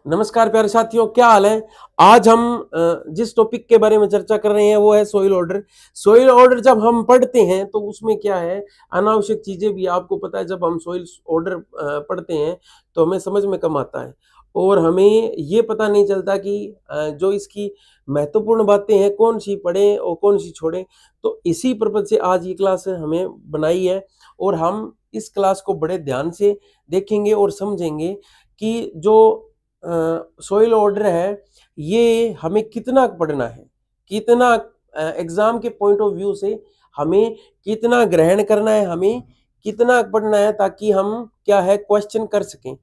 नमस्कार प्यारे साथियों, क्या हाल है। आज हम जिस टॉपिक के बारे में चर्चा कर रहे हैं वो है सोइल ऑर्डर। सोइल ऑर्डर जब हम पढ़ते हैं तो उसमें क्या है, अनावश्यक चीजें भी आपको पता है। जब हम सोइल ऑर्डर पढ़ते हैं तो हमें समझ में कम आता है और हमें ये पता नहीं चलता कि जो इसकी महत्वपूर्ण बातें हैं कौन सी पढ़ें और कौन सी छोड़ें। तो इसी पर्पज से आज ये क्लास हमें बनाई है और हम इस क्लास को बड़े ध्यान से देखेंगे और समझेंगे कि जो सोइल ऑर्डर है ये हमें कितना पढ़ना है, कितना एग्जाम के पॉइंट ऑफ व्यू से हमें कितना ग्रहण करना है, हमें कितना पढ़ना है ताकि हम क्या है क्वेश्चन कर सकें।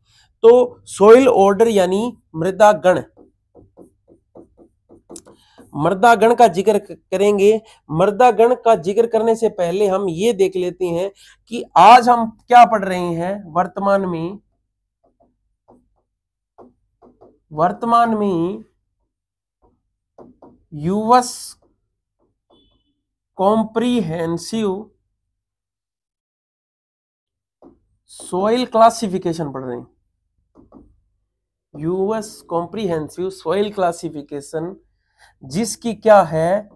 तो सोइल ऑर्डर यानी मृदा गण, मृदा गण का जिक्र करेंगे। मृदा गण का जिक्र करने से पहले हम ये देख लेते हैं कि आज हम क्या पढ़ रहे हैं। वर्तमान में यूएस कॉम्प्रिहेंसिव सोइल क्लासिफिकेशन पढ़ रहे हैं। यूएस कॉम्प्रिहेंसिव सोइल क्लासिफिकेशन जिसकी क्या है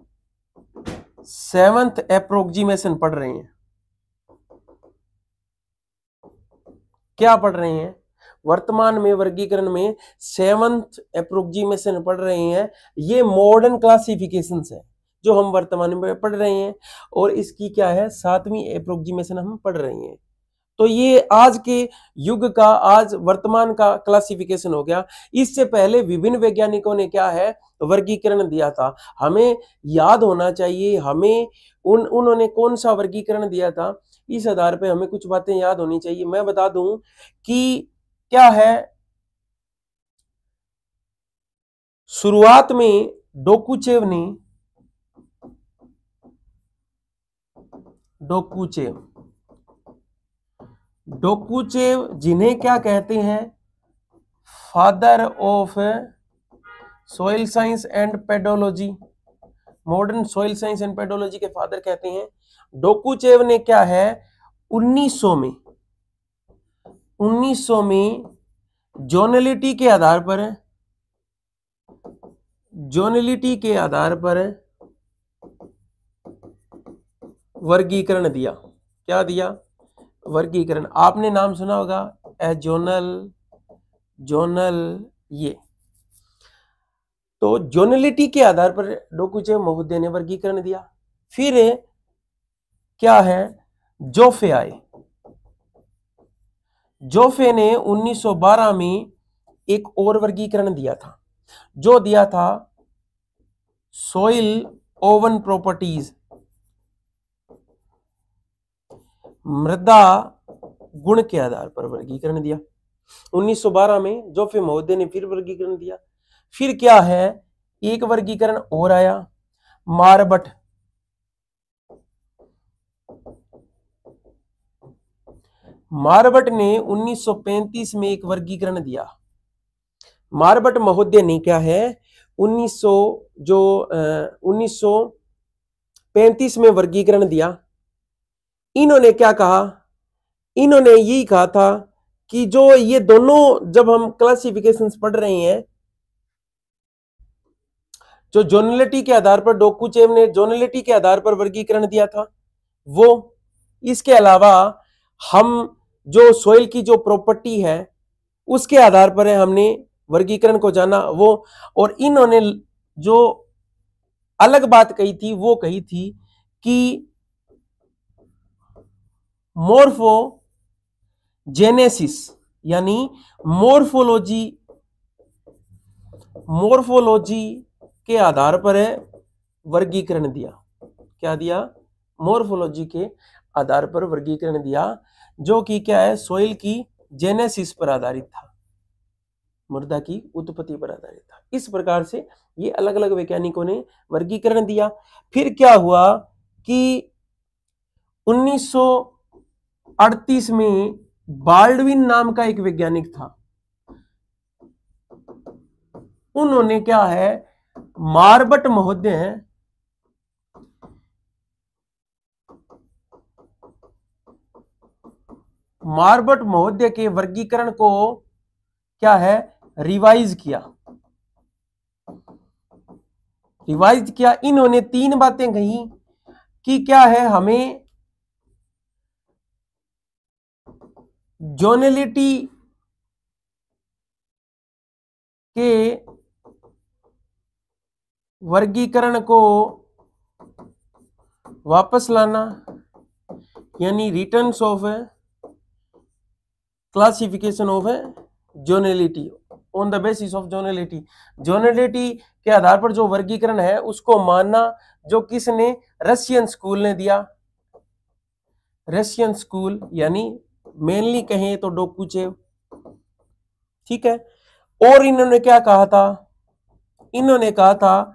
7th अप्रोक्सीमेशन पढ़ रहे हैं। क्या पढ़ रहे हैं? वर्तमान में वर्गीकरण में 7th अप्रोक्सीमेशन पढ़ रहे हैं। ये मॉडर्न क्लासिफिकेशन है जो हम वर्तमान में पढ़ रहे हैं और इसकी क्या है 7वीं अप्रोक्सीमेशन हम पढ़ रहे हैं। तो ये आज के युग का, आज वर्तमान का क्लासिफिकेशन हो गया। इससे पहले विभिन्न वैज्ञानिकों ने क्या है वर्गीकरण दिया था, हमें याद होना चाहिए। हमें उन्होंने कौन सा वर्गीकरण दिया था, इस आधार पे हमें कुछ बातें याद होनी चाहिए। मैं बता दूं कि क्या है, शुरुआत में डोकुचेव जिन्हें क्या कहते हैं father of soil science and pedology, modern soil science and pedology के फादर कहते हैं। डोकुचेव ने क्या है 1900 में जोनेलिटी के आधार पर वर्गीकरण दिया। क्या दिया? वर्गीकरण। आपने नाम सुना होगा जोनल ये। तो जोनेलिटी के आधार पर डोकुचेव महोदय ने वर्गीकरण दिया। फिर क्या है, जोफे आए। जोफे ने 1912 में एक और वर्गीकरण दिया था, जो दिया था सोइल ओवन प्रॉपर्टीज, मृदा गुण के आधार पर वर्गीकरण दिया। 1912 में जोफे महोदय ने फिर वर्गीकरण दिया। फिर क्या है, एक वर्गीकरण और आया, मारबट ने 1935 में एक वर्गीकरण दिया। मारबट महोदय ने क्या है 1935 में वर्गीकरण दिया। इन्होंने क्या कहा, इन्होंने यही कहा था कि जो ये दोनों, जब हम क्लासिफिकेशंस पढ़ रहे हैं, जो जोनेलिटी के आधार पर डोकुचेव ने जोनेलिटी के आधार पर वर्गीकरण दिया था वो, इसके अलावा हम जो सोइल की जो प्रॉपर्टी है उसके आधार पर हमने वर्गीकरण को जाना वो। और इन्होंने जो अलग बात कही थी वो कही थी कि मोर्फोजेनेसिस यानी मोर्फोलॉजी के आधार पर वर्गीकरण दिया। क्या दिया? मोर्फोलॉजी के आधार पर वर्गीकरण दिया, जो कि क्या है सोइल की जेनेसिस पर आधारित था, मृदा की उत्पत्ति पर आधारित था। इस प्रकार से ये अलग अलग वैज्ञानिकों ने वर्गीकरण दिया। फिर क्या हुआ कि 1938 में बाल्डविन नाम का एक वैज्ञानिक था। उन्होंने क्या है मारबट महोदय के वर्गीकरण को क्या है रिवाइज किया। इन्होंने 3 बातें कही कि क्या है, हमें जोनलिटी के वर्गीकरण को वापस लाना, यानी returns of classification of zonality on the basis of zonality. Zonality के आधार पर जो वर्गीकरण है उसको मानना, जो किसने, रशियन स्कूल ने दिया। रशियन स्कूल यानी मेनली कहें तो डोकुचेव, ठीक है। और इन्होंने क्या कहा था, इन्होंने कहा था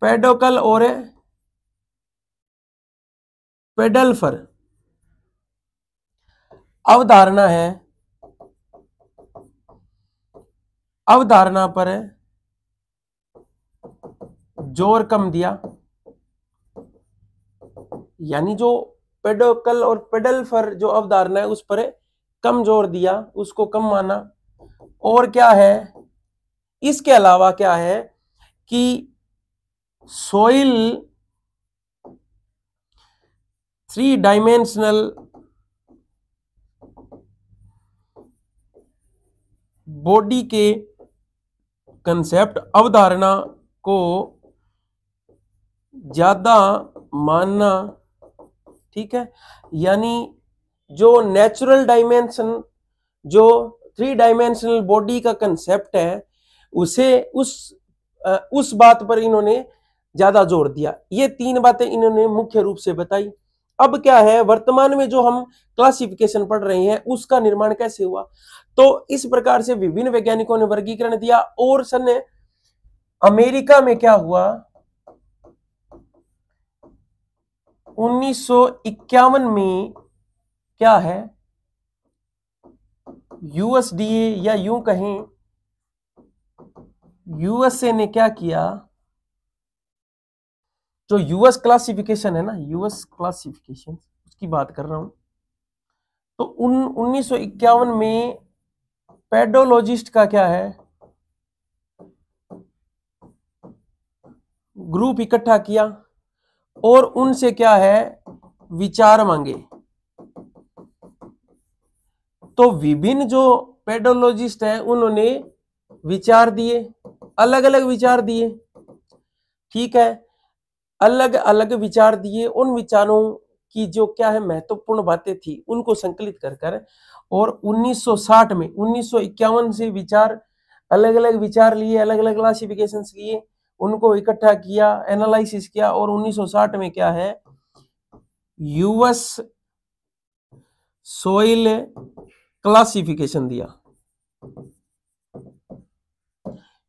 पेडोकल और पेडल्फर अवधारणा है, अवधारणा पर जोर कम दिया, यानी जो पेडोकल और पेडल्फर जो अवधारणा है उस पर कम जोर दिया, उसको कम माना। और क्या है, इसके अलावा क्या है कि सोइल 3 डायमेंशनल बॉडी के कंसेप्ट अवधारणा को ज्यादा मानना, ठीक है। यानी जो नेचुरल डायमेंशन, जो 3 डायमेंशनल बॉडी का कंसेप्ट है, उसे उस बात पर इन्होंने ज्यादा जोर दिया। ये 3 बातें इन्होंने मुख्य रूप से बताई। अब क्या है, वर्तमान में जो हम क्लासिफिकेशन पढ़ रहे हैं उसका निर्माण कैसे हुआ। तो इस प्रकार से विभिन्न वैज्ञानिकों ने वर्गीकरण दिया। और सन अमेरिका में क्या हुआ, 1951 में क्या है, यूएसडीए या यूं कहें यूएसए ने क्या किया, जो यूएस क्लासिफिकेशन है ना, यूएस क्लासिफिकेशन उसकी बात कर रहा हूं। तो 1951 में पेडोलॉजिस्ट का क्या है, ग्रुप इकट्ठा किया और उनसे क्या है, विचार मांगे। तो विभिन्न जो पेडोलॉजिस्ट हैं उन्होंने विचार दिए, अलग अलग विचार दिए, ठीक है, अलग अलग विचार दिए। उन विचारों की जो क्या है महत्वपूर्ण बातें थी उनको संकलित कर और 1960 में 1951 से विचार, अलग अलग विचार लिए, अलग अलग क्लासिफिकेशंस लिए, उनको इकट्ठा किया, एनालिसिस किया और 1960 में क्या है, यूएस सोइल क्लासिफिकेशन दिया।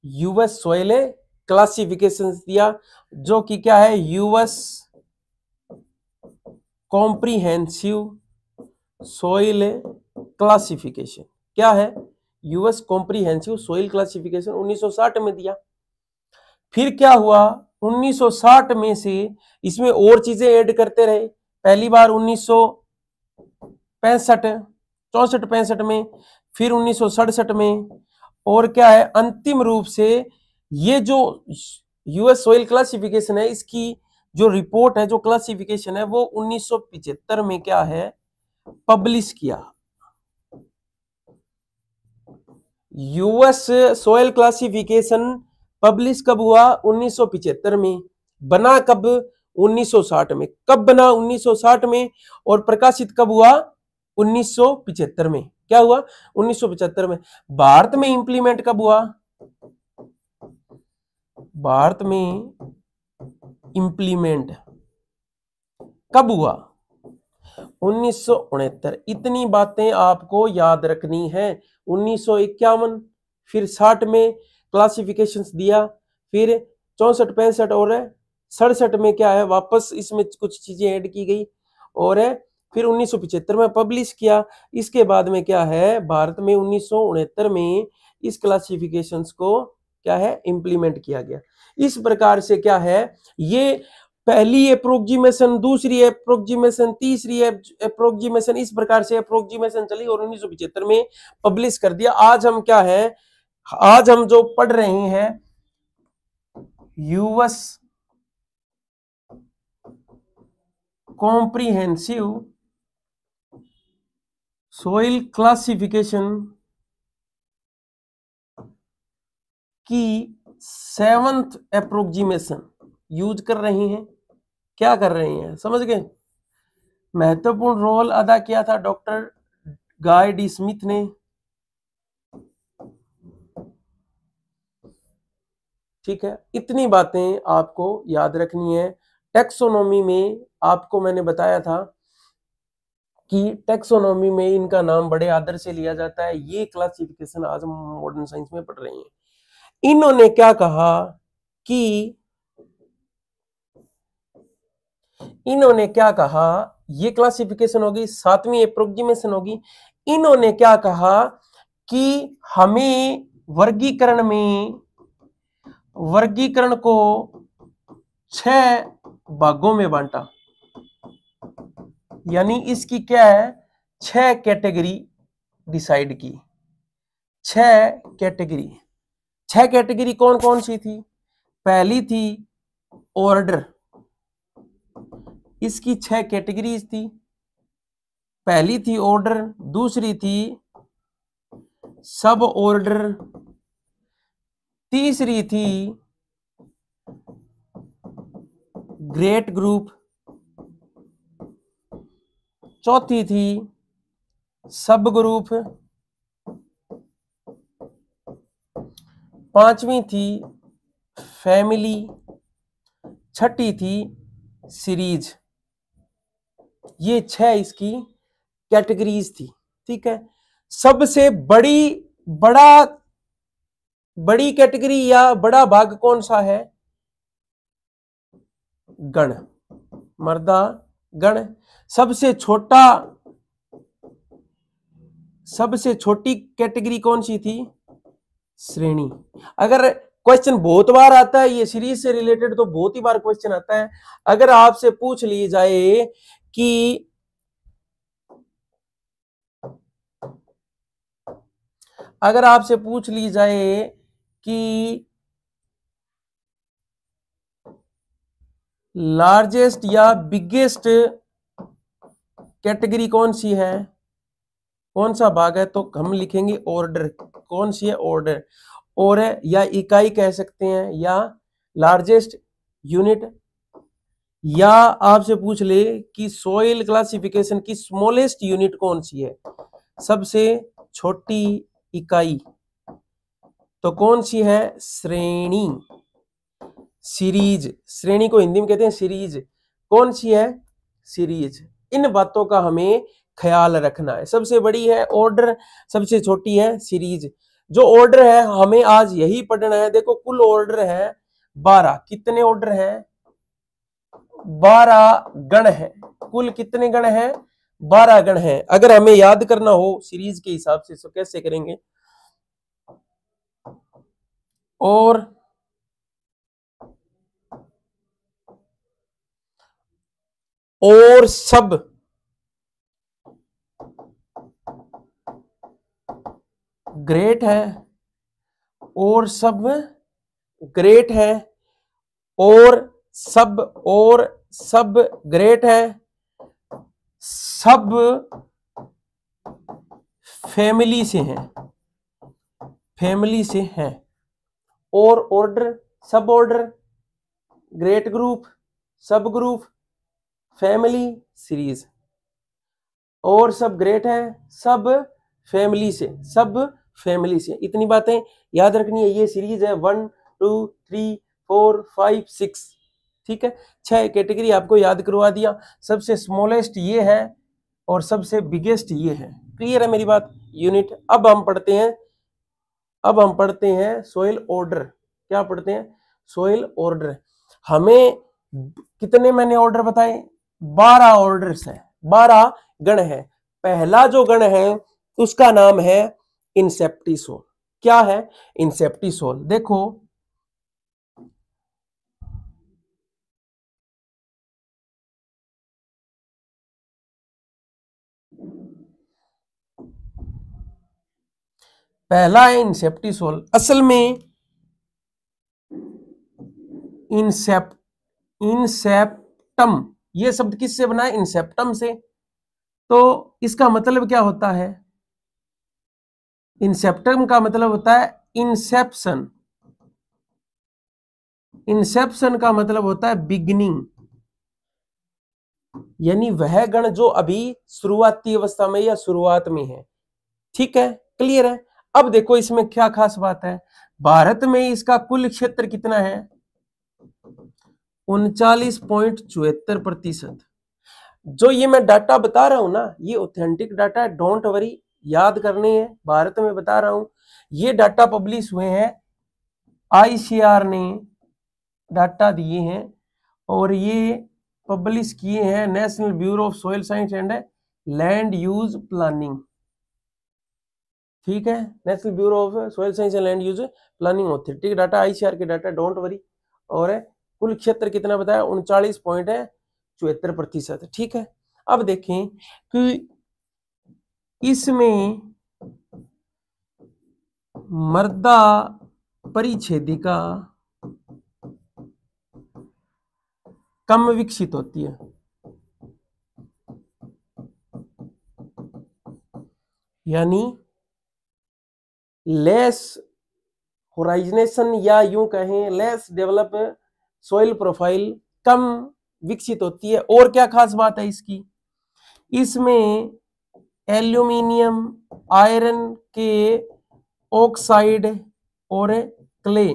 यूएस सोइल क्लासिफिकेशन दिया, जो कि क्या है, यूएस कॉम्प्रिहेंसिव सोइल क्लासिफिकेशन। क्या है, यूएस कॉम्प्रिहेंसिव सोइल क्लासिफिकेशन 1960 में दिया। फिर क्या हुआ, 1960 में से इसमें और चीजें ऐड करते रहे। पहली बार 1965 में, फिर 1967 में, और क्या है, अंतिम रूप से ये जो यूएस सोइल क्लासिफिकेशन है, इसकी जो रिपोर्ट है, जो क्लासिफिकेशन है, वो 1975 में क्या है, पब्लिश किया। यूएस सोइल क्लासिफिकेशन पब्लिश कब हुआ, 1975 में। बना कब, 1960 में। कब बना, 1960 में। और प्रकाशित कब हुआ, 1975 में। क्या हुआ, 1975 में। भारत में इंप्लीमेंट कब हुआ, भारत में इंप्लीमेंट कब हुआ, 1969। इतनी बातें आपको याद रखनी है। 1951, फिर 60 में क्लासिफिकेशंस दिया, फिर 64, 65 और 67 में क्या है, वापस इसमें कुछ चीजें ऐड की गई और फिर 1975 में पब्लिश किया। इसके बाद में क्या है, भारत में 1969 में इस क्लासिफिकेशंस को क्या है, इंप्लीमेंट किया गया। इस प्रकार से क्या है, ये पहली अप्रोक्सीमेशन, दूसरी अप्रोक्सीमेशन, तीसरी अप्रोक्सीमेशन, इस प्रकार से अप्रोक्सीमेशन चली और 1975 में पब्लिश कर दिया। आज हम क्या है, आज हम जो पढ़ रहे हैं यूएस कॉम्प्रिहेंसिव सोइल क्लासिफिकेशन की 7th अप्रोक्सीमेशन यूज कर रहे हैं। क्या कर रहे हैं, समझ गए? महत्वपूर्ण रोल अदा किया था डॉक्टर गाय डी स्मिथ ने। ठीक है, इतनी बातें आपको याद रखनी है। टैक्सोनॉमी में आपको मैंने बताया था कि टैक्सोनॉमी में इनका नाम बड़े आदर से लिया जाता है। ये क्लासिफिकेशन आज हम मॉडर्न साइंस में पढ़ रहे हैं। इन्होंने क्या कहा कि ये क्लासिफिकेशन होगी, 7वीं अप्रोक्सीमेशन होगी। इन्होंने क्या कहा कि हमें वर्गीकरण को 6 भागों में बांटा, यानी इसकी क्या है, 6 कैटेगरी डिसाइड की। 6 कैटेगरी कौन कौन सी थी? पहली थी ऑर्डर, इसकी 6 कैटेगरीज थी। पहली थी ऑर्डर, दूसरी थी सब ऑर्डर, तीसरी थी ग्रेट ग्रुप, चौथी थी सब ग्रुप, पांचवी थी फैमिली, छठी थी सीरीज। ये 6 इसकी कैटेगरीज थी। ठीक है, सबसे बड़ी कैटेगरी या बड़ा भाग कौन सा है? गण, मर्दा गण। सबसे छोटी कैटेगरी कौन सी थी? श्रेणी। अगर क्वेश्चन बहुत बार आता है, ये सीरीज से रिलेटेड तो बहुत ही बार क्वेश्चन आता है। अगर आपसे पूछ ली जाए कि लार्जेस्ट या बिगेस्ट कैटेगरी कौन सी है, कौन सा भाग है, तो हम लिखेंगे ऑर्डर। कौन सी है? ऑर्डर। और या इकाई कह सकते हैं, या लार्जेस्ट यूनिट। या आपसे पूछ ले कि सोइल क्लासिफिकेशन की स्मॉलेस्ट यूनिट कौन सी है, सबसे छोटी इकाई, तो कौन सी है? श्रेणी, सीरीज। श्रेणी को हिंदी में कहते हैं सीरीज। कौन सी है? सीरीज। इन बातों का हमें ख्याल रखना है। सबसे बड़ी है ऑर्डर, सबसे छोटी है सीरीज। जो ऑर्डर है हमें आज यही पढ़ना है। देखो कुल ऑर्डर है 12। कितने ऑर्डर हैं? 12 गण है। कुल कितने गण हैं? 12 गण हैं। अगर हमें याद करना हो सीरीज के हिसाब से तो कैसे करेंगे? और सब ग्रेट है, और सब ग्रेट है, और सब ग्रेट है, सब फैमिली से हैं। और ऑर्डर, सब ऑर्डर, ग्रेट ग्रुप, सब ग्रुप, फैमिली, सीरीज। और सब ग्रेट है, सब फैमिली से। इतनी बातें याद रखनी है। ये सीरीज है 1 2 3 4 5 6। ठीक है, 6 कैटेगरी आपको याद करवा दिया। सबसे स्मॉलेस्ट ये है और सबसे बिगेस्ट ये है। क्लियर है मेरी बात? यूनिट। अब हम पढ़ते हैं सोइल ऑर्डर। क्या पढ़ते हैं? Soil order. हमें कितने मैंने ऑर्डर बताए? 12 ऑर्डर्स है, 12 गण है। पहला जो गण है उसका नाम है इंसेप्टिसोल। क्या है? इंसेप्टिसोल। देखो पहला है इंसेप्टिसोल। असल में इंसेप्टम ये शब्द किससे बना है? इंसेप्टम से। तो इसका मतलब क्या होता है? इंसेप्टम का मतलब होता है इंसेप्शन। इंसेप्शन का मतलब होता है बिगिनिंग, यानी वह गण जो अभी शुरुआती अवस्था में या शुरुआत में है। ठीक है, क्लियर है। अब देखो इसमें क्या खास बात है, भारत में इसका कुल क्षेत्र कितना है? 39.74%। जो ये मैं डाटा बता रहा हूं ना, ये ऑथेंटिक डाटा है, डोंट वरी, याद करने हैं। भारत में बता रहा हूं, ये डाटा पब्लिश हुए हैं, आईसीआर ने डाटा दिए हैं और ये पब्लिश किए हैं national bureau of soil science and land use planning. ठीक है, national bureau of soil science and land use planning authentic data, ICR के डाटा, डोंट वरी। और कुल क्षेत्र कितना बताया? 39.74%। ठीक है, अब देखें कि इसमें मृदा परिच्छेदिका कम विकसित होती है, यानी लेस होराइजनेशन, या यूं कहें लेस डेवलप सॉइल प्रोफाइल, कम विकसित होती है। और क्या खास बात है इसकी? इसमें एल्यूमिनियम, आयरन के ऑक्साइड और क्ले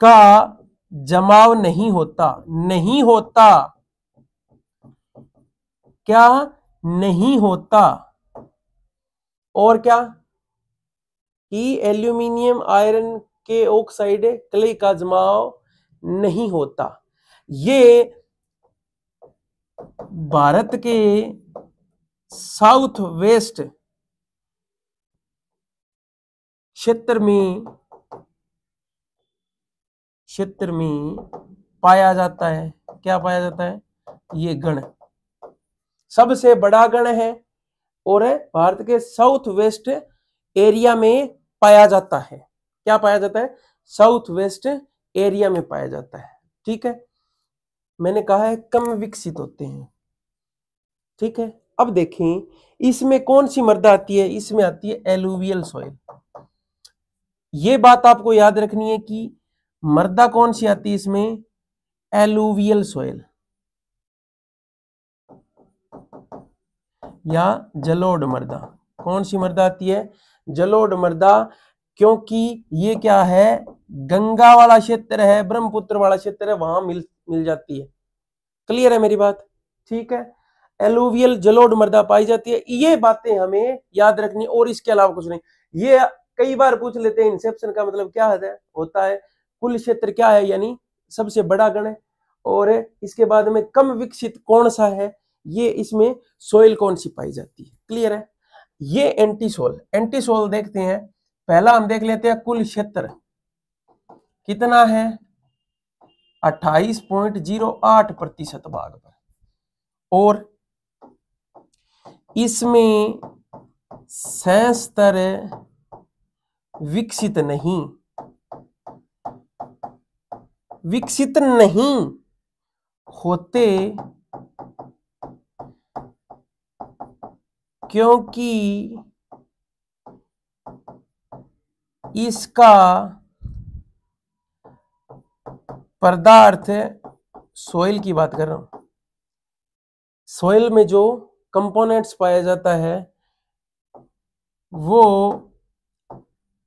का जमाव नहीं होता। नहीं होता, क्या नहीं होता? और क्या कि एल्यूमिनियम, आयरन के ऑक्साइड, क्ले का जमाव नहीं होता। ये भारत के साउथ वेस्ट क्षेत्र में पाया जाता है। क्या पाया जाता है? ये गण सबसे बड़ा गण है और भारत के साउथ वेस्ट एरिया में पाया जाता है। क्या पाया जाता है? साउथ वेस्ट एरिया में पाया जाता है। ठीक है, मैंने कहा है कम विकसित होते हैं। ठीक है, अब देखें इसमें कौन सी मृदा आती है? इसमें आती है एलुवियल सॉइल। ये बात आपको याद रखनी है कि मृदा कौन सी आती है इसमें? एलुवियल सॉइल या जलोढ़ मृदा। कौन सी मृदा आती है? जलोढ़ मृदा, क्योंकि ये क्या है? गंगा वाला क्षेत्र है, ब्रह्मपुत्र वाला क्षेत्र है, वहां मिल जाती है। क्लियर है मेरी बात? ठीक है, एलुवियल जलोढ़ मृदा पाई जाती है। ये बातें हमें याद रखनी, और इसके अलावा कुछ नहीं। ये कई बार पूछ लेते हैं इंसेप्शन का मतलब क्या होता है? कुल क्षेत्र क्या है, यानी सबसे बड़ा गण है, और इसके बाद में कम विकसित कौन सा है, ये इसमें सोइल कौन सी पाई जाती है। क्लियर है? ये एंटीसोल। एंटीसोल देखते हैं, पहला हम देख लेते हैं कुल क्षेत्र कितना है? 28.08% भाग पर, और इसमें सेंसर विकसित नहीं होते, क्योंकि इसका पदार्थ, सोइल की बात कर रहा हूं, सोइल में जो कंपोनेंट्स पाया जाता है वो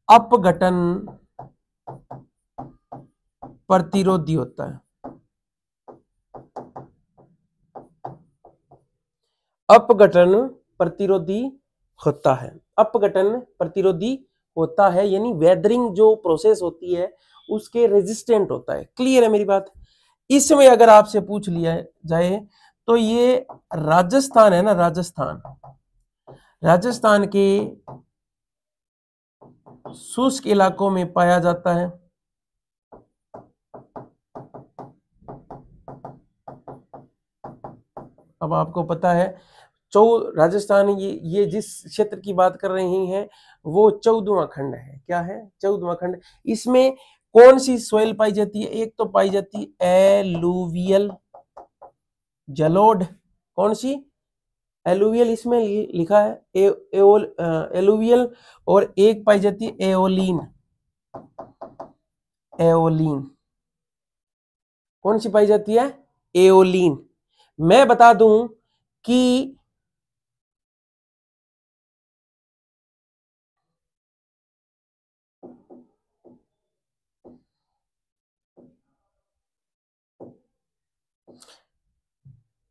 अपघटन प्रतिरोधी होता है। अपघटन प्रतिरोधी होता है, अपघटन प्रतिरोधी होता है, यानी वेदरिंग जो प्रोसेस होती है उसके रेजिस्टेंट होता है। क्लियर है मेरी बात? इसमें अगर आपसे पूछ लिया जाए तो ये राजस्थान है ना, राजस्थान के शुष्क इलाकों में पाया जाता है। अब आपको पता है राजस्थान, ये जिस क्षेत्र की बात कर रही हैं वो 14वां खंड है। क्या है? 14वां खंड। इसमें कौन सी सॉइल पाई जाती है? एक तो पाई जाती है एलुवियल जलोढ़। कौन सी? एलुवियल इसमें लिखा है एलुवियल, और एक पाई जाती है एओलिन। एओलिन कौन सी पाई जाती है? एओलिन। मैं बता दूं कि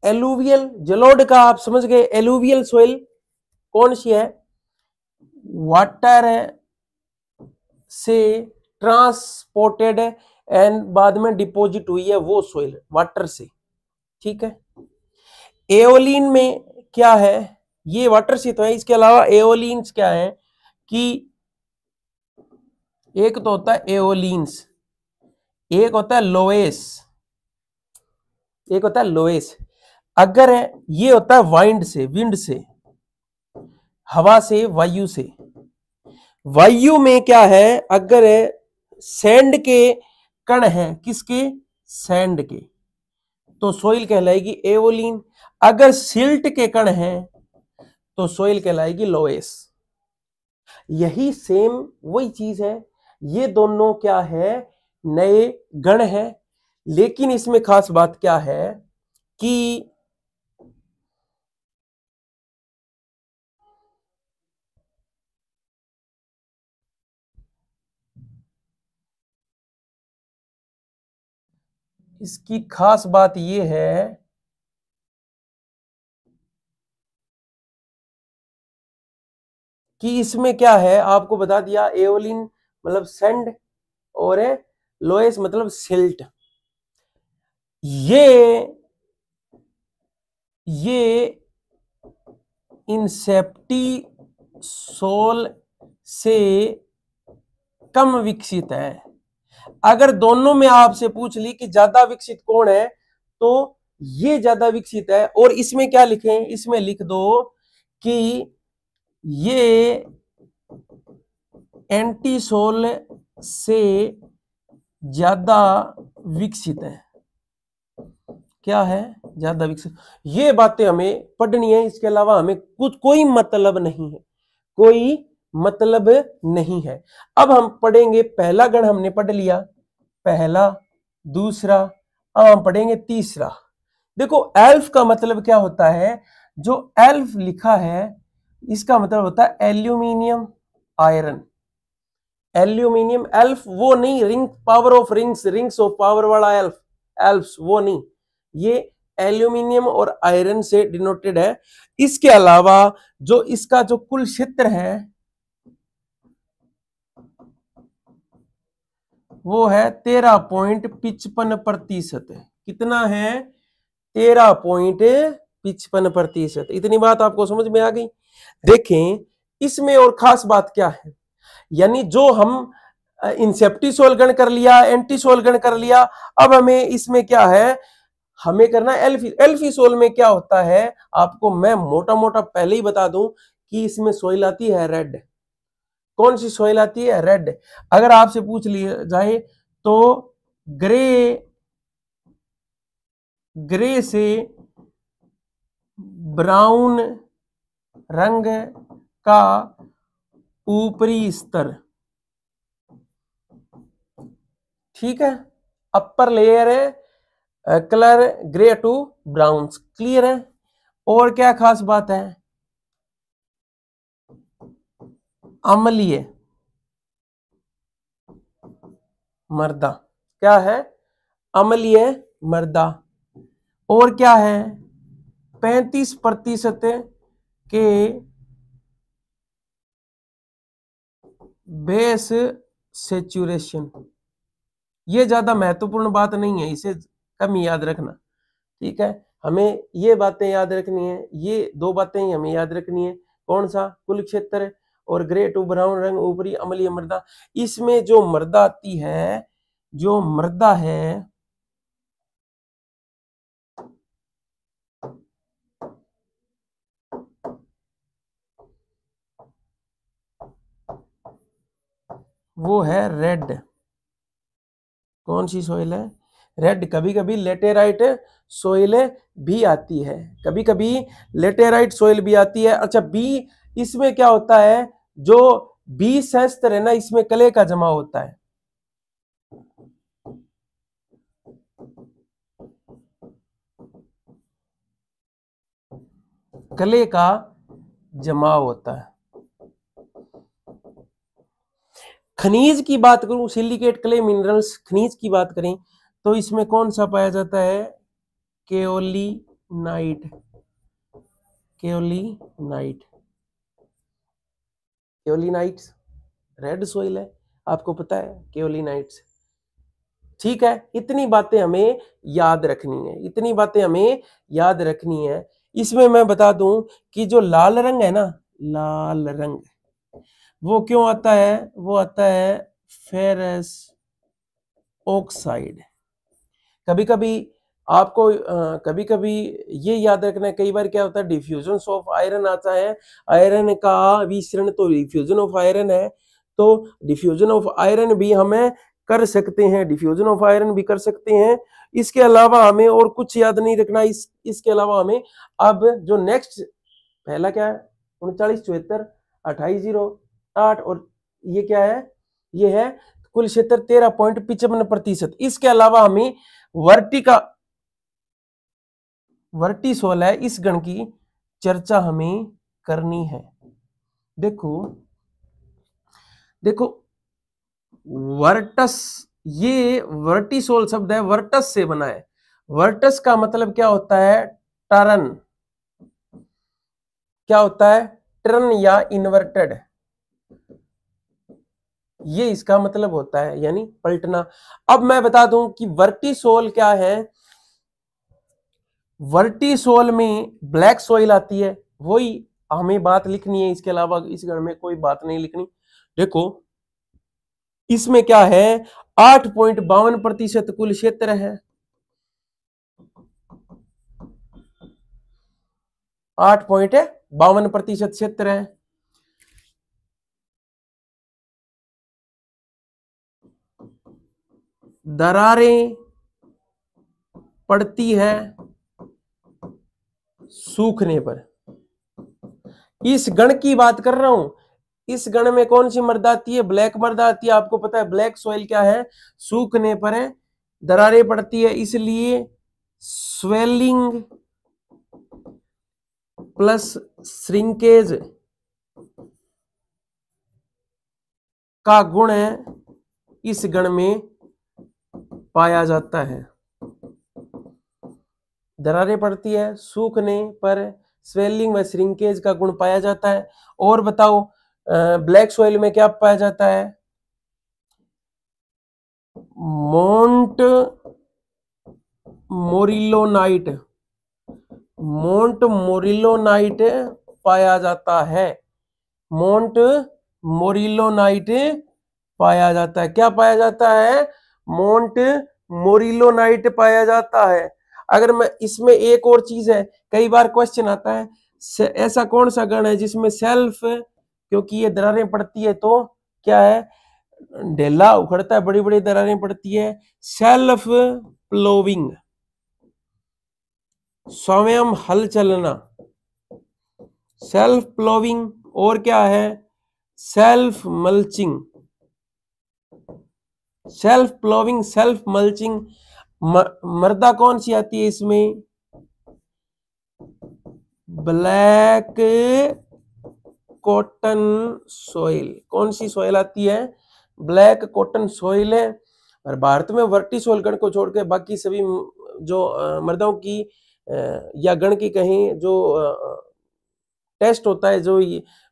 एलुवियल जलोढ़ का आप समझ गए। एलुवियल सोइल कौन सी है? वाटर से ट्रांसपोर्टेड एंड बाद में डिपॉजिट हुई है वो सोइल, वाटर से। ठीक है। एओलिन में क्या है? ये वाटर से तो है, इसके अलावा एओलिन्स क्या है कि एक तो होता है एओलिन्स, एक होता है लोएस, एक होता है लोएस। अगर ये होता है वाइंड से, विंड से, हवा से, वायु से। वायु में क्या है? अगर सैंड के कण हैं, किसके? सैंड के, तो सोइल कहलाएगी एओलिन। अगर सिल्ट के कण हैं तो सोइल कहलाएगी लोएस। यही सेम वही चीज है। ये दोनों क्या है? नए गण हैं। लेकिन इसमें खास बात क्या है कि इसकी खास बात यह है कि इसमें क्या है, आपको बता दिया, एओलिन मतलब सैंड और लोएस मतलब सिल्ट। ये इंसेप्टिसोल से कम विकसित है। अगर दोनों में आपसे पूछ ली कि ज्यादा विकसित कौन है, तो ये ज्यादा विकसित है। और इसमें क्या लिखें? इसमें लिख दो कि ये एंटीसोल से ज्यादा विकसित है। क्या है? ज्यादा विकसित। ये बातें हमें पढ़नी है, इसके अलावा हमें कुछ कोई मतलब नहीं है, कोई मतलब नहीं है। अब हम पढ़ेंगे, पहला गण हमने पढ़ लिया, पहला, दूसरा, अब हम पढ़ेंगे तीसरा। देखो एल्फ का मतलब क्या होता है? जो एल्फ लिखा है इसका मतलब होता है एल्यूमिनियम आयरन। एल्यूमिनियम, एल्फ वो नहीं, ring power of rings, rings of power वाला एल्फ, एल्फ्स वो नहीं, ये एल्यूमिनियम और आयरन से डिनोटेड है। इसके अलावा जो इसका जो कुल क्षेत्र है वो है 13.55%। कितना है? 13.55%। इतनी बात आपको समझ में आ गई? देखें इसमें और खास बात क्या है, यानी जो हम इंसेप्टिसोल गण कर लिया, एंटीसोल गण कर लिया, अब हमें इसमें क्या है, हमें करना है एल्फी। एल्फीसोल में क्या होता है आपको मैं मोटा मोटा पहले ही बता दूं कि इसमें सोइल आती है रेड। कौन सी सोइल आती है? रेड। अगर आपसे पूछ लिया जाए तो ग्रे, ग्रे से ब्राउन रंग का ऊपरी स्तर, ठीक है, अपर लेयर है colour grey to brown, clear है। और क्या खास बात है? अम्लीय मृदा। क्या है? अम्लीय मृदा। और क्या है? 35% के बेस सेचुरेशन। ये ज्यादा महत्वपूर्ण बात नहीं है, इसे कम याद रखना। ठीक है, हमें ये बातें याद रखनी है, ये दो बातें ही हमें याद रखनी है। कौन सा? कुल क्षेत्र और ग्रे टू ब्राउन रंग, ऊपरी अम्लीय मृदा। इसमें जो मृदा आती है, जो मृदा है वो है रेड। कौन सी सोइल है? रेड। कभी कभी लेटेराइट सोइल भी आती है, कभी कभी लेटेराइट सोइल भी आती है। अच्छा, बी, इसमें क्या होता है, जो बी शस्त्र है ना, इसमें कले का जमा होता है। कले का जमाव होता है। खनिज की बात करूं, सिलिकेट क्ले मिनरल्स, खनिज की बात करें तो इसमें कौन सा पाया जाता है? केओलिनाइट। केओलिनाइट, केओलिनाइट्स रेड सोइल है, आपको पता है केओलिनाइट्स। ठीक है, इतनी बातें हमें याद रखनी है, इतनी बातें हमें याद रखनी है। इसमें मैं बता दूं कि जो लाल रंग है ना, लाल रंग, वो क्यों आता है? वो आता है फेरस ऑक्साइड। कभी कभी आपको कभी कभी ये याद रखना है, कई बार क्या होता है, डिफ्यूजन ऑफ आयरन आता है, आयरन का विसरण, तो डिफ्यूजन ऑफ आयरन है, तो डिफ्यूजन ऑफ आयरन भी हमें कर सकते हैं, डिफ्यूजन ऑफ आयरन भी कर सकते हैं। इसके अलावा हमें और कुछ याद नहीं रखना। इसके अलावा हमें अब जो नेक्स्ट पहला क्या है, 3974 2808, और ये क्या है, ये है कुल क्षेत्र 13.55%। इसके अलावा हमें वर्टिसोल है, इस गण की चर्चा हमें करनी है। देखो देखो, वर्टस, ये वर्टिसोल शब्द है, वर्टस से बना है। वर्टस का मतलब क्या होता है? टर्न। क्या होता है? टर्न या इन्वर्टेड, ये इसका मतलब होता है, यानी पलटना। अब मैं बता दूं कि वर्टिसोल क्या है। वर्टिसोल में ब्लैक सॉइल आती है, वही हमें बात लिखनी है, इसके अलावा इस गण में कोई बात नहीं लिखनी। देखो, इसमें क्या है, 8.52% कुल क्षेत्र है, 8.52% क्षेत्र है। दरारें पड़ती है सूखने पर। इस गण की बात कर रहा हूं, इस गण में कौन सी मृदा आती है? ब्लैक मृदा आती है। आपको पता है ब्लैक सॉइल क्या है? सूखने पर है, दरारें पड़ती है, इसलिए स्वेलिंग प्लस श्रिंकेज का गुण इस गण में पाया जाता है। दरारें पड़ती है, सूखने पर स्वेलिंग व श्रिंकेज का गुण पाया जाता है। और बताओ, ब्लैक सॉइल में क्या पाया जाता है? मोंट मोरिलोनाइट, मोंट मोरिलोनाइट पाया जाता है, मोंट मोरिलोनाइट पाया जाता है। क्या पाया जाता है? मोंट मोरिलोनाइट पाया जाता है। अगर मैं इसमें एक और चीज है, कई बार क्वेश्चन आता है, ऐसा कौन सा गण है जिसमें सेल्फ, क्योंकि ये दरारें पड़ती है तो क्या है, ढेला उखड़ता है, बड़ी बड़ी दरारें पड़ती है, सेल्फ प्लोविंग, स्वयं हल चलना, सेल्फ प्लोविंग। और क्या है? Self mulching, self ploughing, self mulching. मृदा कौन सी आती है इसमें? Black cotton soil. कौन सी सॉइल आती है? ब्लैक कॉटन सॉइल है। और भारत में वर्टिसोल गण को छोड़कर बाकी सभी जो मृदाओं की या गण की कहीं जो टेस्ट होता है, जो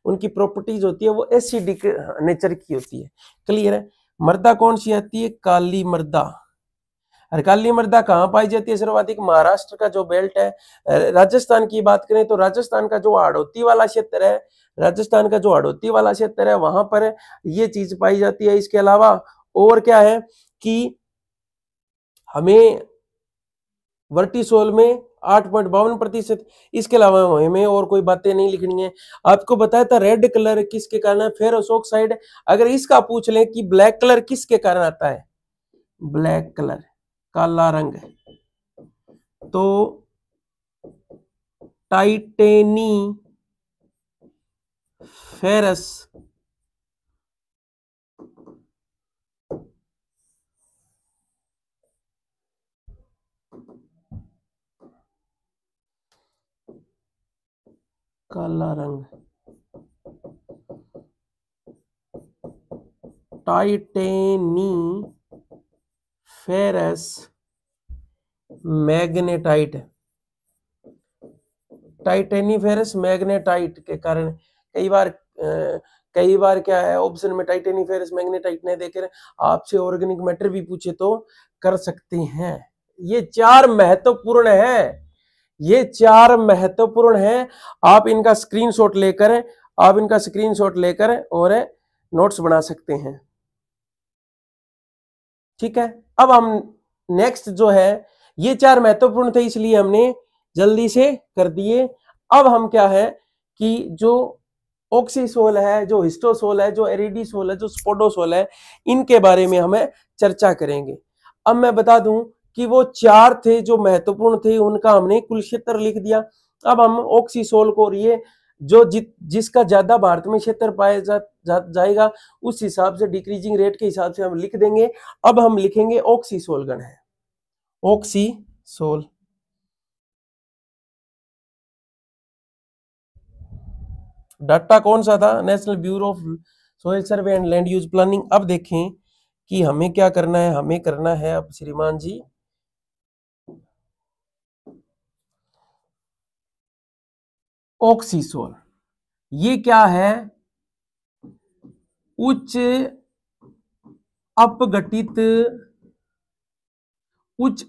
उनकी प्रॉपर्टीज होती है, वो एसिडिक नेचर की होती है। क्लियर है? मृदा कौन सी आती है? काली मृदा। और काली मृदा कहाँ पाई जाती है? सर्वाधिक महाराष्ट्र का जो बेल्ट है। राजस्थान की बात करें तो राजस्थान का जो हाड़ौती वाला क्षेत्र है, राजस्थान का जो हाड़ौती वाला क्षेत्र है, वहां पर ये चीज पाई जाती है। इसके अलावा और क्या है कि हमें वर्टिसोल में 8.52%। इसके अलावा हमें और कोई बातें नहीं लिखनी है। आपको बताया था रेड कलर किसके कारण है, फेरस ऑक्साइड। अगर इसका पूछ लें कि ब्लैक कलर किसके कारण आता है, ब्लैक कलर काला रंग, तो टाइटेनी फेरस काला रंग, टाइटेनी फेरस मैग्नेटाइट, टाइटेनीफेरस मैग्नेटाइट के कारण। कई बार क्या है ऑप्शन में टाइटेनीफेरस मैग्नेटाइट नहीं देकर आपसे ऑर्गेनिक मैटर भी पूछे तो कर सकते हैं। ये चार महत्वपूर्ण है, ये चार महत्वपूर्ण है। आप इनका स्क्रीनशॉट लेकर और नोट्स बना सकते हैं। ठीक है, अब हम नेक्स्ट जो है, ये चार महत्वपूर्ण थे इसलिए हमने जल्दी से कर दिए। अब हम क्या है कि जो ऑक्सीसोल है, जो हिस्टोसोल है, जो एरिडीसोल है, जो स्पोडोसोल है, इनके बारे में हमें चर्चा करेंगे। अब मैं बता दूं कि वो चार थे जो महत्वपूर्ण थे, उनका हमने कुल क्षेत्र लिख दिया। अब हम ऑक्सीसोल को, और ये जो जिसका ज्यादा भारत में क्षेत्र पाया जाएगा उस हिसाब से डिक्रीजिंग रेट के हिसाब से हम लिख देंगे। अब हम लिखेंगे ऑक्सीसोल गण है, ऑक्सीसोल। डाटा कौन सा था, national bureau of soil survey and land use planning. अब देखें कि हमें क्या करना है, हमें करना है अब श्रीमान जी ऑक्सीसोल। ये क्या है, उच्च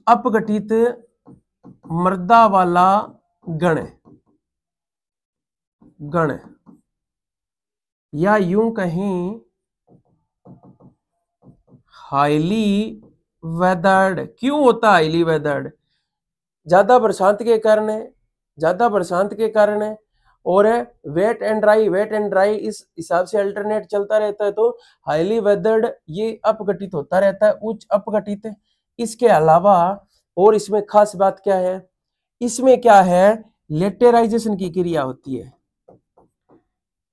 अपघटित मृदा वाला गण, या यूं कहें हाईली वेदर्ड। क्यों होता हाईली वेदर्ड, ज्यादा बरसात के कारण है, और वेट एंड ड्राई इस हिसाब से अल्टरनेट चलता रहता है, तो हाईली वेदर्ड ये अपघटित होता रहता है, उच्च अपघटित। इसके अलावा और इसमें खास बात क्या है, इसमें क्या है, लेटेराइजेशन की क्रिया होती है,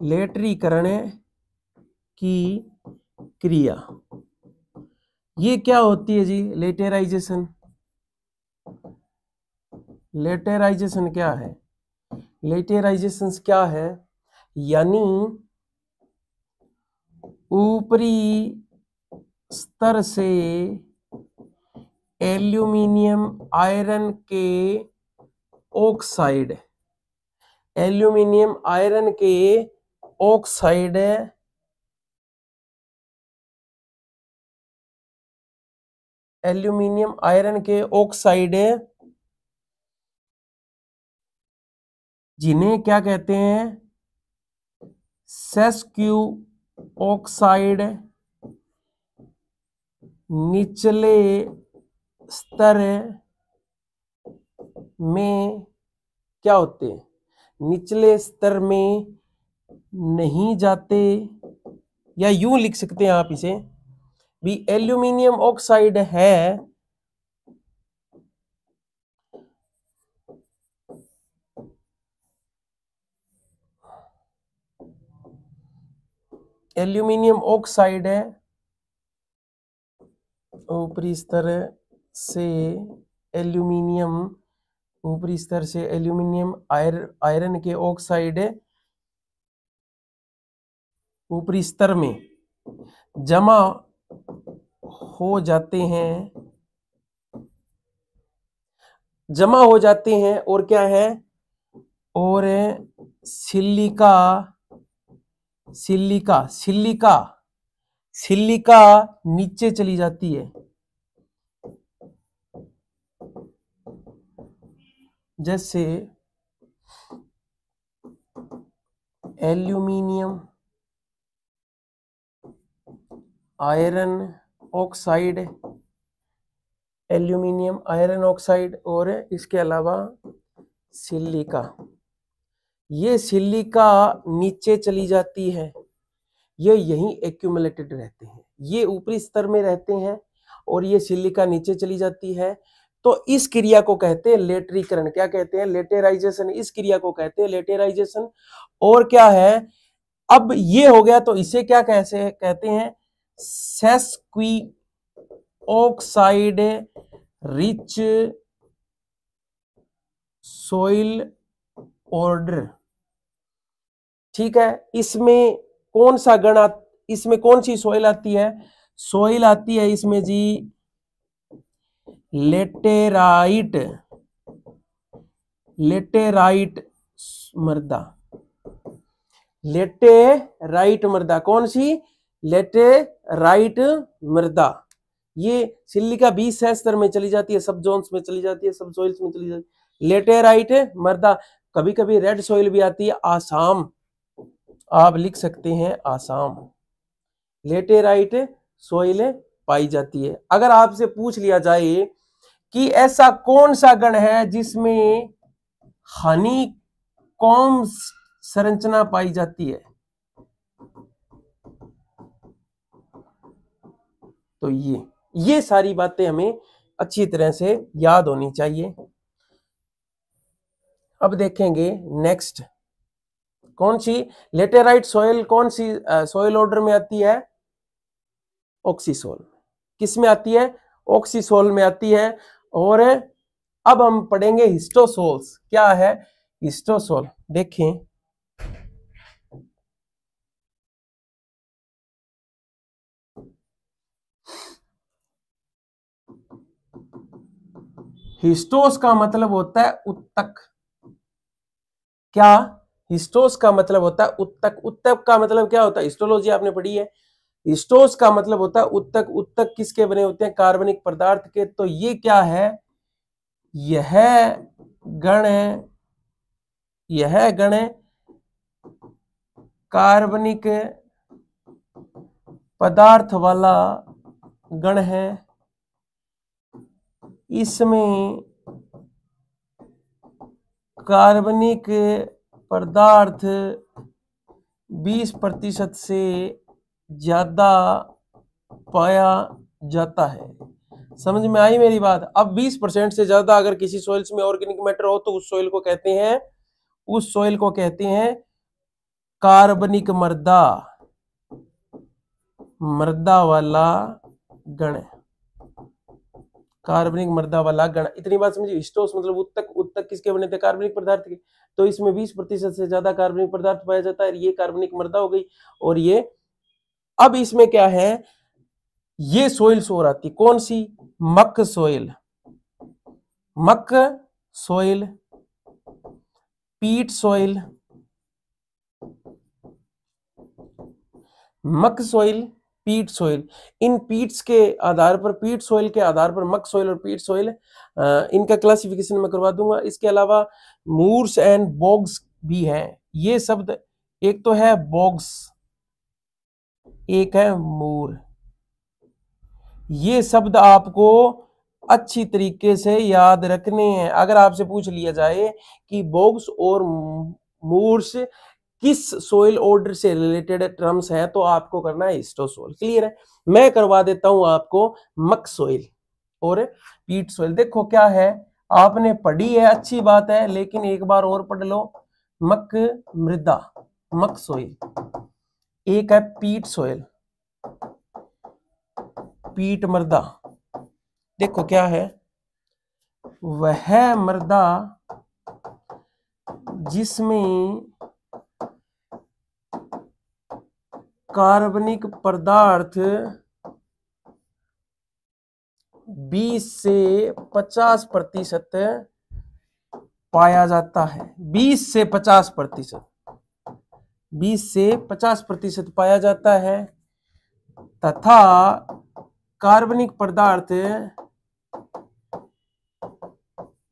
लेटरीकरण की क्रिया। ये क्या होती है जी, लेटेराइजेशन। लेटेराइजेशन क्या है, लेटेराइजेशन क्या है, यानी ऊपरी स्तर से एल्यूमिनियम आयरन के ऑक्साइड, एल्यूमिनियम आयरन के ऑक्साइड एल्यूमिनियम आयरन के ऑक्साइड जिन्हें क्या कहते हैं, सेस्क्यू ऑक्साइड, निचले स्तर में क्या होते हैं, निचले स्तर में नहीं जाते, या यूं लिख सकते हैं आप इसे भी, एल्यूमिनियम ऑक्साइड है एल्यूमिनियम ऑक्साइड है ऊपरी स्तर से एल्यूमिनियम, ऊपरी स्तर से एल्यूमिनियम आयरन के ऑक्साइड ऊपरी स्तर में जमा हो जाते हैं, और क्या है, और सिलिका नीचे चली जाती है। जैसे एल्यूमिनियम आयरन ऑक्साइड, और इसके अलावा सिलिका, ये सिलिका नीचे चली जाती है, ये यहीं एक्यूमुलेटेड रहते हैं, ये ऊपरी स्तर में रहते हैं और ये सिलिका नीचे चली जाती है। तो इस क्रिया को कहते हैं लेटरीकरण। क्या कहते हैं? लेटेराइजेशन। इस क्रिया को कहते हैं लेटेराइजेशन। और क्या है, अब ये हो गया तो इसे क्या कैसे कहते हैं? सेस्क्वी ऑक्साइड रिच सोइल ऑर्डर। ठीक है, इसमें कौन सा गण इसमें कौन सी सोइल आती है? सोइल आती है इसमें जी लेटेराइट, लेटेराइट मृदा, लेटेराइट मृदा। कौन सी? लेटेराइट मृदा। ये सिलिका 20 स्तर में चली जाती है, सब जोन्स में चली जाती है, सब सोइल्स में चली जाती है, लेटेराइट मृदा। कभी कभी रेड सोइल भी आती है, आसाम, आप लिख सकते हैं आसाम, लेटेराइट सोइल पाई जाती है। अगर आपसे पूछ लिया जाए कि ऐसा कौन सा गण है जिसमें हनीकॉम्ब संरचना पाई जाती है, तो ये सारी बातें हमें अच्छी तरह से याद होनी चाहिए। अब देखेंगे नेक्स्ट, कौन सी लेटेराइट सॉइल कौन सी सॉइल ऑर्डर में आती है? ऑक्सीसोल। किस में आती है? ऑक्सीसोल में आती है। और अब हम पढ़ेंगे हिस्टोसोल्स। क्या है हिस्टोसोल? देखें, हिस्टोस का मतलब होता है उत्तक। क्या? हिस्टोस का मतलब होता है उत्तक। उत्तक का मतलब क्या होता है? हिस्टोलॉजी आपने पढ़ी है। हिस्टोस का मतलब होता है उत्तक। उत्तक किसके बने होते हैं? कार्बनिक पदार्थ के। तो ये क्या है? यह गण, यह गण कार्बनिक पदार्थ वाला गण है। इसमें कार्बनिक पदार्थ 20% से ज्यादा पाया जाता है। समझ में आई मेरी बात? अब 20% से ज्यादा अगर किसी सॉइल्स में ऑर्गेनिक मैटर हो तो उस सॉइल को कहते हैं, उस सॉइल को कहते हैं कार्बनिक मृदा, मृदा वाला गण, कार्बनिक मृदा वाला गण। इतनी बात समझिए। हिस्टोस मतलब उत्तक। उत्तक किसके बने थे? कार्बनिक पदार्थ के। तो इसमें 20% से ज्यादा कार्बनिक पदार्थ पाया जाता है, ये कार्बनिक मृदा हो गई। और ये अब इसमें क्या है, ये सोइल्स और आती, कौन सी? मक सोइल, मक सोइल, पीट सोइल, मक सोइल, पीट सोइल। इन पीट्स के आधार पर, पीट सोइल के आधार पर मक सोइल और पीट सोइल, इनका क्लासिफिकेशन मैं करवा दूंगा। इसके अलावा मूर्स एंड बॉग्स भी हैं। ये शब्द, एक तो है बॉग्स, एक है मूर। ये शब्द आपको अच्छी तरीके से याद रखने हैं। अगर आपसे पूछ लिया जाए कि बॉग्स और मूर्स किस सोइल ऑर्डर से रिलेटेड टर्म्स है, तो आपको करना है हिस्टोसोल। क्लियर है? मैं करवा देता हूं आपको मक सोइल और पीट सोइल। देखो क्या है, आपने पढ़ी है, अच्छी बात है, लेकिन एक बार और पढ़ लो। मक मृदा, मक सोइल, एक है पीट सोइल, पीट मृदा। देखो क्या है, वह मृदा जिसमें कार्बनिक पदार्थ 20 से 50% पाया जाता है। 20 से 50%, 20 से 50% पाया जाता है। तथा कार्बनिक पदार्थ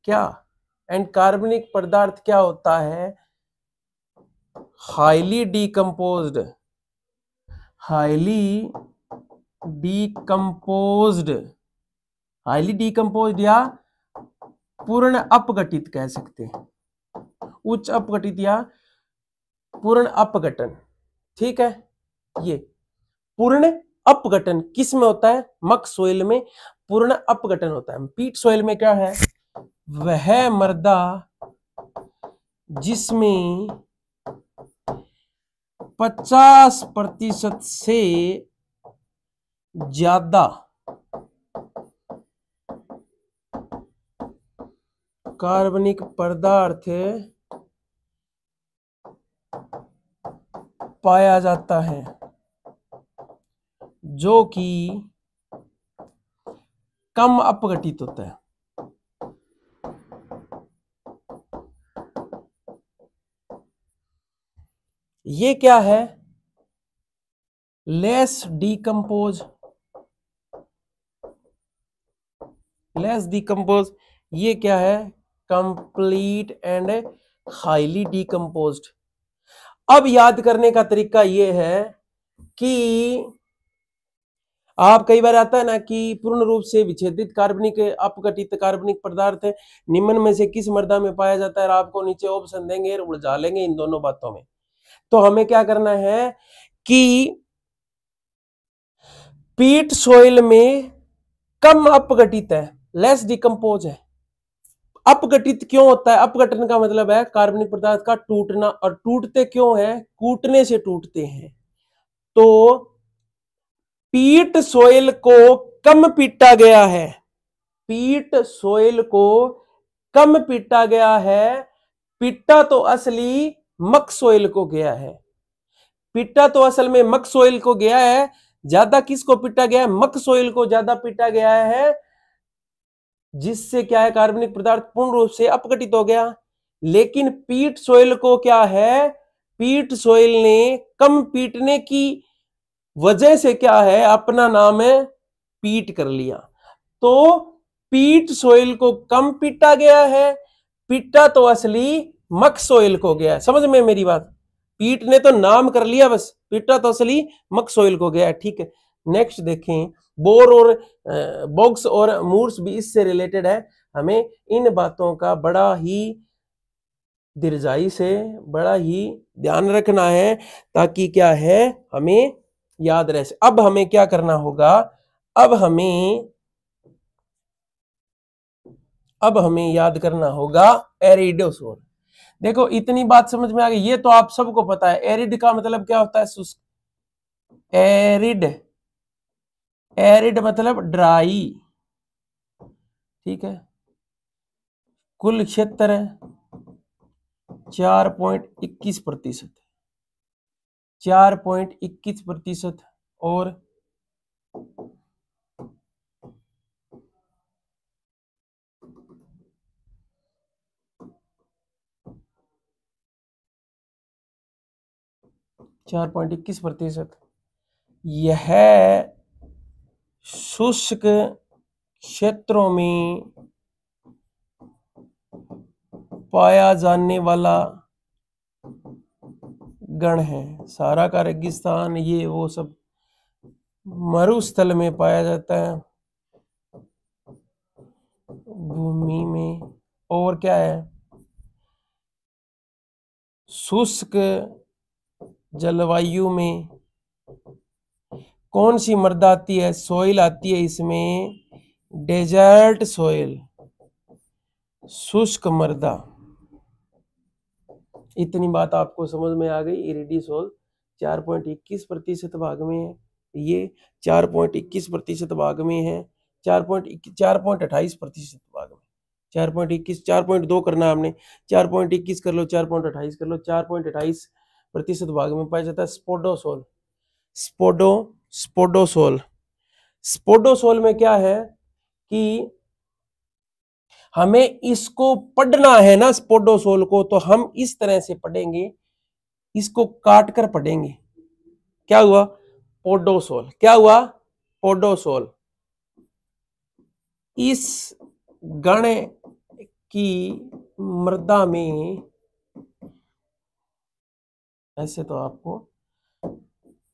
क्या, एंड कार्बनिक पदार्थ क्या होता है? Highly decomposed, highly decomposed, highly decomposed या पूर्ण अपघटित कह सकते हैं। उच्च अपघटित या पूर्ण अपघटन। ठीक है, ये पूर्ण अपघटन किस में होता है? मक सोइल में पूर्ण अपघटन होता है। पीट सोइल में क्या है? वह मृदा जिसमें 50% से ज्यादा कार्बनिक पदार्थ पाया जाता है, जो कि कम अपघटित होता है। ये क्या है? Less decompose, less decompose. ये क्या है? Complete and highly decomposed. अब याद करने का तरीका ये है कि आप कई बार आता है ना कि पूर्ण रूप से विच्छेदित कार्बनिक अपघटित कार्बनिक पदार्थ निम्न में से किस मृदा में पाया जाता है, और आपको नीचे ऑप्शन देंगे और उलझा लेंगे इन दोनों बातों में। तो हमें क्या करना है कि पीट सोइल में कम अपघटित है, लेस डिकम्पोज है। अपघटित क्यों होता है? अपघटन का मतलब है कार्बनिक पदार्थ का टूटना, और टूटते क्यों है? कूटने से टूटते हैं। तो पीट सोइल को कम पीटा गया है, पीट सोइल को कम पीटा गया है। पीटा तो असली मक सोइल को गया है, पीटा तो असल में मक सोइल को गया है। ज्यादा किसको पीटा गया है? मक सोइल को ज्यादा पीटा गया है, जिससे क्या है? कार्बनिक पदार्थ पूर्ण रूप से अपघटित हो गया। लेकिन पीट सोइल को क्या है? पीट सोइल ने कम पीटने की वजह से क्या है? अपना नाम है पीट कर लिया। तो पीट सोइल को कम पीटा गया है, पीटा तो असली मक सोइल को गया है। समझ में मेरी बात? पीट ने तो नाम कर लिया बस, पीटा तो असली मक सोइल को गया है। ठीक है, नेक्स्ट देखें। बोर और बॉक्स और मूर्स भी इससे रिलेटेड है। हमें इन बातों का बड़ा ही दीर्घाई से बड़ा ही ध्यान रखना है, ताकि क्या है? हमें याद रहे। अब हमें क्या करना होगा? अब हमें याद करना होगा एरिडोसोल। देखो इतनी बात समझ में आ गई, ये तो आप सबको पता है। एरिड का मतलब क्या होता है? शुष्क। एरिड, एरिड मतलब ड्राई। ठीक है, कुल क्षेत्र 4.21%, 4.21%। और चार पॉइंट 21%। यह शुष्क क्षेत्रों में पाया जाने वाला गण है। सारा का रेगिस्तान, ये वो सब मरुस्थल में पाया जाता है, भूमि में। और क्या है? शुष्क जलवायु में कौन सी मृदा आती है? सोइल आती है इसमें डेजर्ट सोइल, शुष्क मृदा। इतनी बात आपको समझ में आ गई। इरिडीसोल 4.21% भाग में है, ये 4.21% भाग में है, 4.28% भाग में। 4.21, 4.2 करना हमने, 4.21 कर लो, 4.28 कर लो। 4.28% भाग में पाया जाता है स्पोडोसोल। स्पोडोसोल, स्पोडोसोल में क्या है कि हमें इसको पढ़ना है ना स्पोडोसोल को, तो हम इस तरह से पढ़ेंगे, इसको काट कर पढ़ेंगे। क्या हुआ? पोडोसोल। क्या हुआ? पोडोसोल। इस गण की मृदा में, ऐसे तो आपको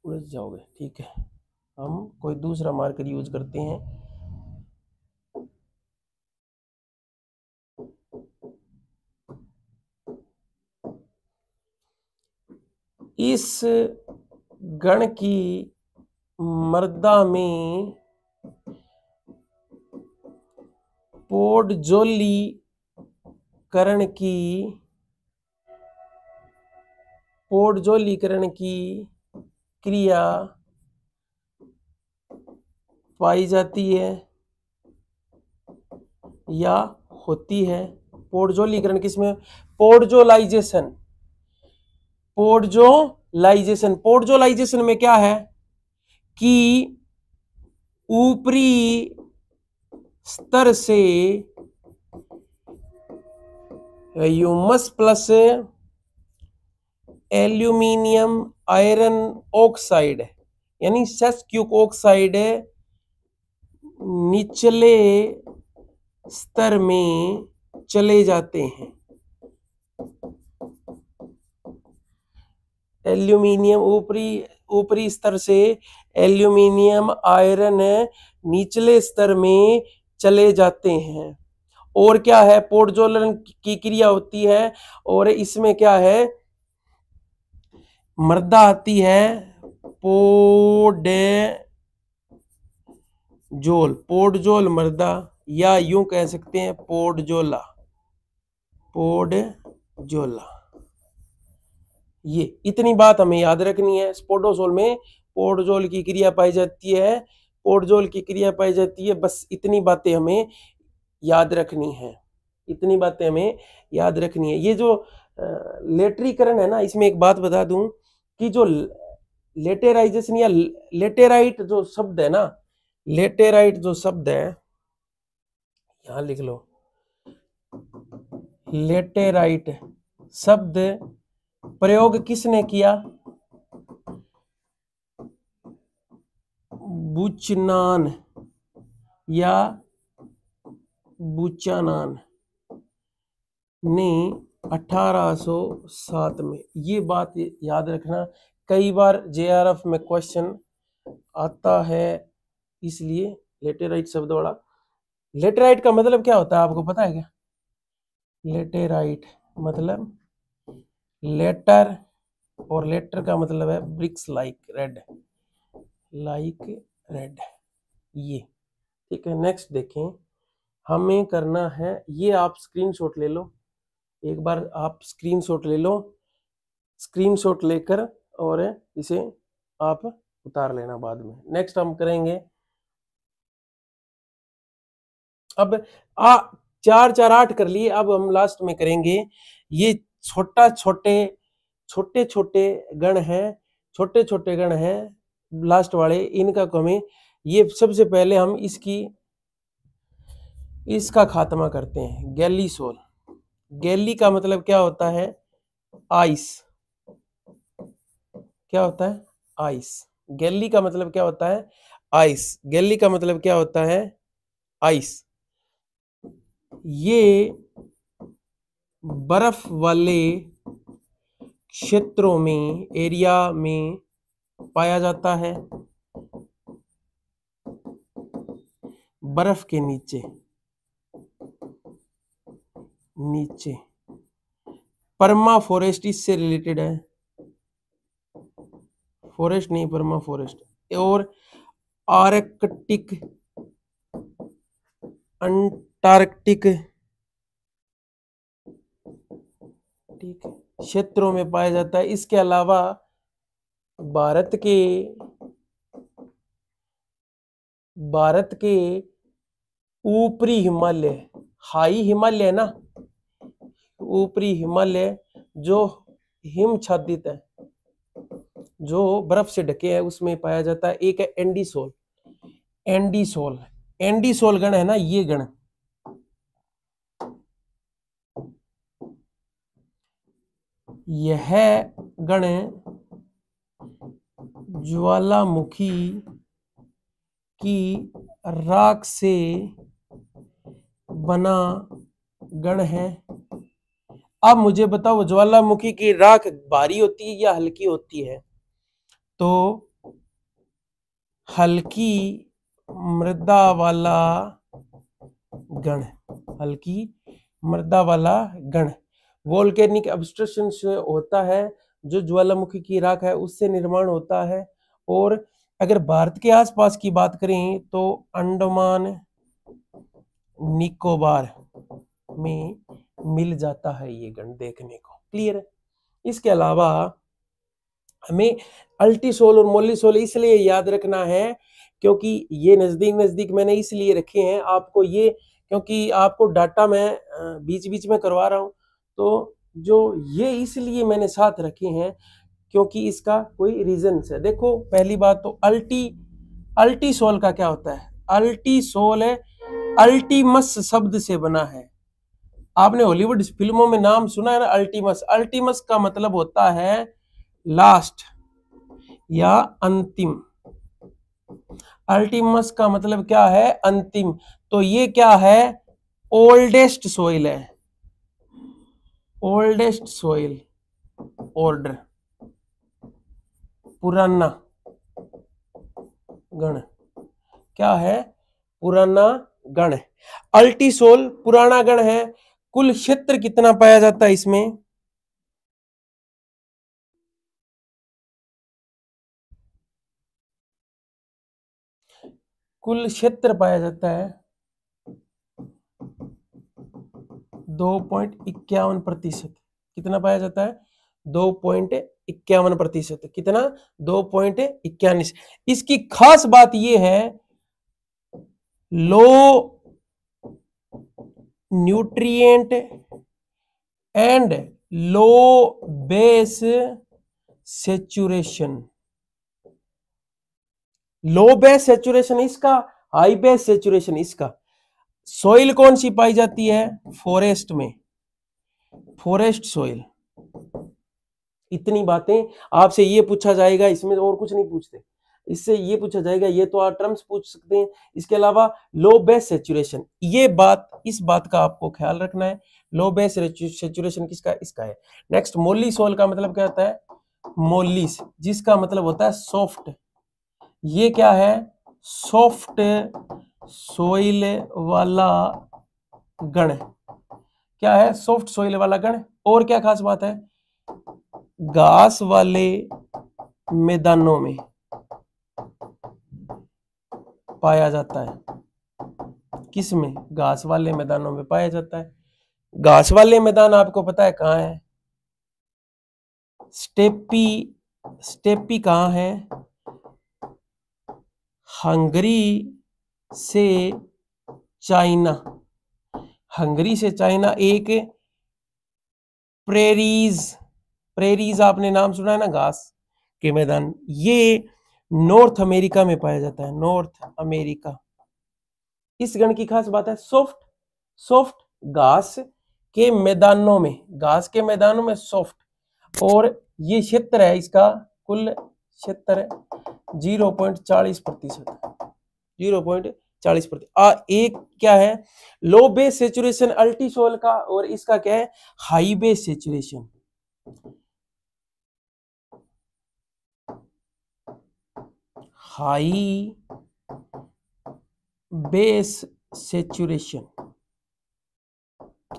उलझ जाओगे। ठीक है, हम कोई दूसरा मार्कर यूज करते हैं। इस गण की मृदा में पोडजोलीकरण की क्रिया पाई जाती है या होती है। पोडजोलीकरण किसमें? पोडजोलाइजेशन में क्या है कि ऊपरी स्तर से humus plus aluminium iron oxide यानी सेस्क्यूक ऑक्साइड निचले स्तर में चले जाते हैं। एल्यूमिनियम ऊपरी स्तर से एल्यूमिनियम आयरन निचले स्तर में चले जाते हैं। और क्या है? पोडजोलन की क्रिया होती है और इसमें क्या है? मृदा आती है पोडजोल मृदा, या यूं कह सकते हैं पोडजोला। ये इतनी बात हमें याद रखनी है। स्पोडोसोल में पोडजोल की क्रिया पाई जाती है, बस इतनी बातें हमें याद रखनी है, ये जो लेटरीकरण है ना, इसमें एक बात बता दूं कि जो लेटेराइजेशन या लेटेराइट जो शब्द है ना, यहां लिख लो, लेटेराइट शब्द प्रयोग किसने किया? बुचनान या बुचानान ने 1807 में। ये बात याद रखना, कई बार जेआरएफ में क्वेश्चन आता है, इसलिए लेटेराइट शब्द वाला। लेटेराइट का मतलब क्या होता है आपको पता है क्या? लेटेराइट मतलब लेटर, और लेटर का मतलब है ब्रिक्स लाइक रेड, ये ठीक है। नेक्स्ट देखें, हमें करना है ये, आप स्क्रीनशॉट ले लो, एक बार आप स्क्रीनशॉट ले लो, स्क्रीनशॉट लेकर और इसे आप उतार लेना बाद में। नेक्स्ट हम करेंगे अब 4-4-8 कर लिए, अब हम लास्ट में करेंगे ये छोटे छोटे गण हैं लास्ट वाले, इनका हमें ये सबसे पहले हम इसका खात्मा करते हैं। गैलीसोल, गैली का मतलब क्या होता है? आइस। क्या होता है? आइस। गैली का मतलब क्या होता है? आइस। गैली का मतलब क्या होता है? आइस। ये बर्फ वाले क्षेत्रों में, एरिया में पाया जाता है, बर्फ के नीचे पर्मा फॉरेस्ट इससे रिलेटेड है, फॉरेस्ट नहीं, पर्मा फॉरेस्ट। और आर्कटिक, अंटार्कटिक क्षेत्रों में पाया जाता है। इसके अलावा भारत के ऊपरी हिमालय, हाई हिमालय ना, ऊपरी हिमालय जो हिमच्छादित है, जो बर्फ से ढके है, उसमें पाया जाता है। एक है एंडीसोल गण है ना, ये गण, यह गण ज्वालामुखी की राख से बना गण है। अब मुझे बताओ, ज्वालामुखी की राख भारी होती है या हल्की होती है? तो हल्की मृदा वाला गण, वोल्केनिक ऑब्स्ट्रक्शन से होता है, जो ज्वालामुखी की राख है उससे निर्माण होता है। और अगर भारत के आसपास की बात करें तो अंडमान निकोबार में मिल जाता है ये गण देखने को। क्लियर है? इसके अलावा हमें अल्टीसोल और मोलिसोल इसलिए याद रखना है क्योंकि ये नजदीक नजदीक मैंने इसलिए रखे हैं आपको, ये क्योंकि आपको डाटा मैं बीच बीच में करवा रहा हूं, तो जो ये इसलिए मैंने साथ रखे हैं क्योंकि इसका कोई रीजन है। देखो पहली बात तो अल्टीसोल का क्या होता है? अल्टीसोल है अल्टीमस शब्द से बना है। आपने हॉलीवुड फिल्मों में नाम सुना है ना, अल्टीमस। अल्टीमस का मतलब होता है लास्ट या अंतिम। अल्टीमस का मतलब क्या है? अंतिम। तो ये क्या है? ओल्डेस्ट सोइल है, ओल्डेस्ट सोइल ऑर्डर, पुराना गण। क्या है? पुराना गण। अल्टीसोल पुराना गण है। कुल क्षेत्र कितना पाया जाता है इसमें? कुल क्षेत्र पाया जाता है 2.51%। कितना पाया जाता है? 2.51%। कितना? 2.51। इसकी खास बात यह है low nutrient and low base saturation. Low base saturation इसका, हाई बेस सेचुरेशन इसका। सॉइल कौन सी पाई जाती है? फॉरेस्ट में, फॉरेस्ट सॉइल। इतनी बातें आपसे ये पूछा जाएगा, इसमें और कुछ नहीं पूछते, इससे ये पूछा जाएगा, ये तो आप टर्म्स पूछ सकते हैं। इसके अलावा लो बेस सेचुरेशन, ये बात, इस बात का आपको ख्याल रखना है। लो बेस सेचुरेशन किसका? इसका है। नेक्स्ट मोलिसोल का मतलब क्या होता है? मोलिस, जिसका मतलब होता है सॉफ्ट। ये क्या है? सॉफ्ट सोइल वाला गण। क्या है? सॉफ्ट सोइल वाला गण। और क्या खास बात है? घास वाले मैदानों में पाया जाता है। किस में? घास वाले मैदानों में पाया जाता है। घास वाले मैदान आपको पता है कहां है? स्टेपी, स्टेपी कहां है? हंगरी से चाइना, हंगरी से चाइना। एक प्रेरीज, प्रेरीज आपने नाम सुना है ना, घास के मैदान, ये नॉर्थ अमेरिका में पाया जाता है, नॉर्थ अमेरिका। इस गण की खास बात है सॉफ्ट, सॉफ्ट घास के मैदानों में, घास के मैदानों में सॉफ्ट। और ये क्षेत्र है इसका, कुल क्षेत्र 0.40%, 0.40%। एक क्या है? लो बेस सेचुरेशन अल्टीसोल का, और इसका क्या है? High base saturation. High base saturation,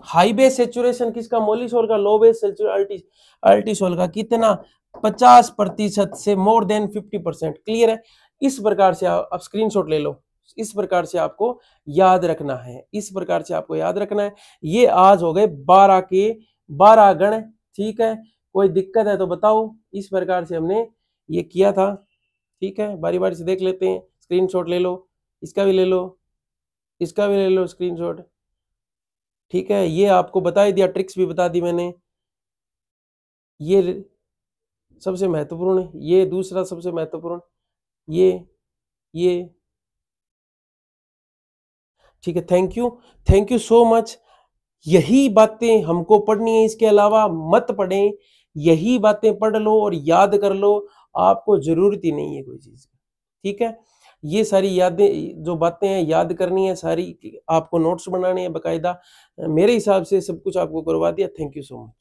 high base saturation किसका? मोलिसोल का। लो बेस सेचुरेशन अल्टीसोल का। कितना? 50% से मोर देन 50%। क्लियर है? इस प्रकार से आप स्क्रीनशॉट ले लो, इस प्रकार से आपको याद रखना है, इस प्रकार से आपको याद रखना है। ये आज हो गए 12 के 12 गण। ठीक है, कोई दिक्कत है तो बताओ। इस प्रकार से हमने ये किया था। ठीक है, बारी बारी से देख लेते हैं। स्क्रीनशॉट ले लो, इसका भी ले लो, इसका भी ले लो स्क्रीनशॉट। ठीक है, ये आपको बता ही दिया, ट्रिक्स भी बता दी मैंने। ये सबसे महत्वपूर्ण है, ये दूसरा सबसे महत्वपूर्ण, ये ठीक है। Thank you so much. यही बातें हमको पढ़नी है, इसके अलावा मत पढ़ें। यही बातें पढ़ लो और याद कर लो, आपको जरूरत ही नहीं है कोई चीज। ठीक है, ये सारी यादें जो बातें हैं याद करनी है सारी, आपको नोट्स बनाने हैं बकायदा। मेरे हिसाब से सब कुछ आपको करवा दिया। Thank you so much.